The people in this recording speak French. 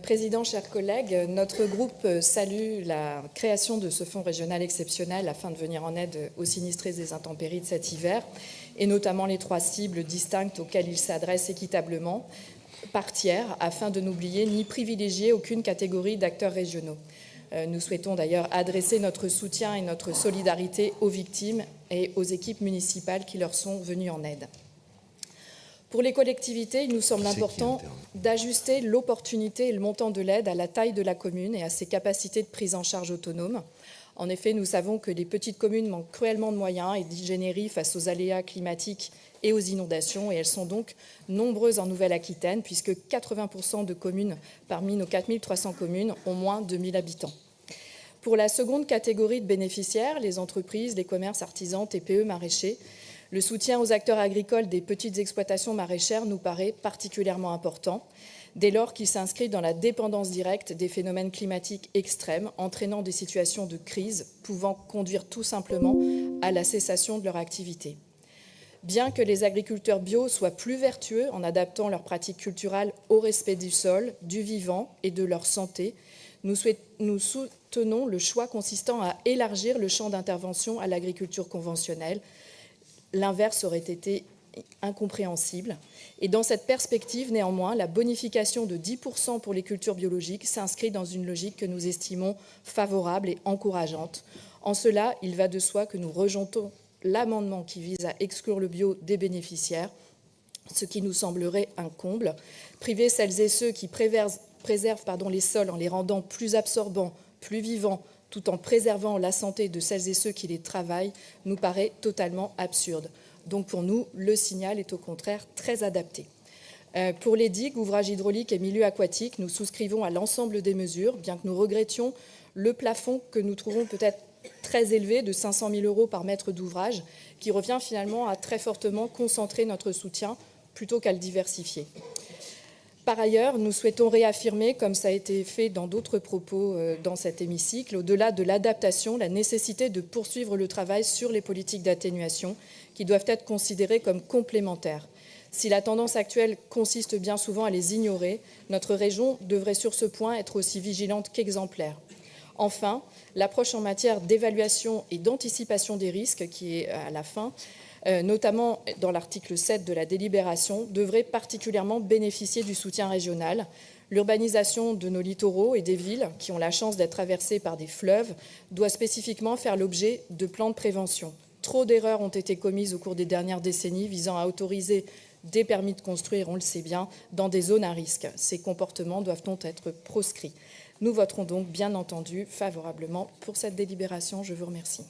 Président, chers collègues, notre groupe salue la création de ce fonds régional exceptionnel afin de venir en aide aux sinistrés des intempéries de cet hiver, et notamment les 3 cibles distinctes auxquelles il s'adresse équitablement par tiers, afin de n'oublier ni privilégier aucune catégorie d'acteurs régionaux. Nous souhaitons d'ailleurs adresser notre soutien et notre solidarité aux victimes et aux équipes municipales qui leur sont venues en aide. Pour les collectivités, il nous semble important d'ajuster l'opportunité et le montant de l'aide à la taille de la commune et à ses capacités de prise en charge autonome. En effet, nous savons que les petites communes manquent cruellement de moyens et d'ingénierie face aux aléas climatiques et aux inondations, et elles sont donc nombreuses en Nouvelle-Aquitaine, puisque 80% de communes parmi nos 4300 communes ont moins de 1000 habitants. Pour la seconde catégorie de bénéficiaires, les entreprises, les commerces, artisans, TPE, maraîchers, le soutien aux acteurs agricoles des petites exploitations maraîchères nous paraît particulièrement important, dès lors qu'il s'inscrit dans la dépendance directe des phénomènes climatiques extrêmes, entraînant des situations de crise pouvant conduire tout simplement à la cessation de leur activité. Bien que les agriculteurs bio soient plus vertueux en adaptant leurs pratiques culturelles au respect du sol, du vivant et de leur santé, nous soutenons le choix consistant à élargir le champ d'intervention à l'agriculture conventionnelle. L'inverse aurait été incompréhensible. Et dans cette perspective, néanmoins, la bonification de 10% pour les cultures biologiques s'inscrit dans une logique que nous estimons favorable et encourageante. En cela, il va de soi que nous rejetons l'amendement qui vise à exclure le bio des bénéficiaires, ce qui nous semblerait un comble. Priver celles et ceux qui préservent les sols en les rendant plus absorbants, plus vivants, tout en préservant la santé de celles et ceux qui les travaillent, nous paraît totalement absurde. Donc pour nous, le signal est au contraire très adapté. Pour les digues, ouvrages hydrauliques et milieux aquatiques, nous souscrivons à l'ensemble des mesures, bien que nous regrettions le plafond que nous trouvons peut-être très élevé de 500 000 € par mètre d'ouvrage, qui revient finalement à très fortement concentrer notre soutien plutôt qu'à le diversifier. Par ailleurs, nous souhaitons réaffirmer, comme ça a été fait dans d'autres propos dans cet hémicycle, au-delà de l'adaptation, la nécessité de poursuivre le travail sur les politiques d'atténuation qui doivent être considérées comme complémentaires. Si la tendance actuelle consiste bien souvent à les ignorer, notre région devrait sur ce point être aussi vigilante qu'exemplaire. Enfin, l'approche en matière d'évaluation et d'anticipation des risques, qui est à la fin, notamment dans l'article 7 de la délibération, devrait particulièrement bénéficier du soutien régional. L'urbanisation de nos littoraux et des villes, qui ont la chance d'être traversées par des fleuves, doit spécifiquement faire l'objet de plans de prévention. Trop d'erreurs ont été commises au cours des dernières décennies visant à autoriser des permis de construire, on le sait bien, dans des zones à risque. Ces comportements doivent donc être proscrits. Nous voterons donc bien entendu favorablement pour cette délibération. Je vous remercie.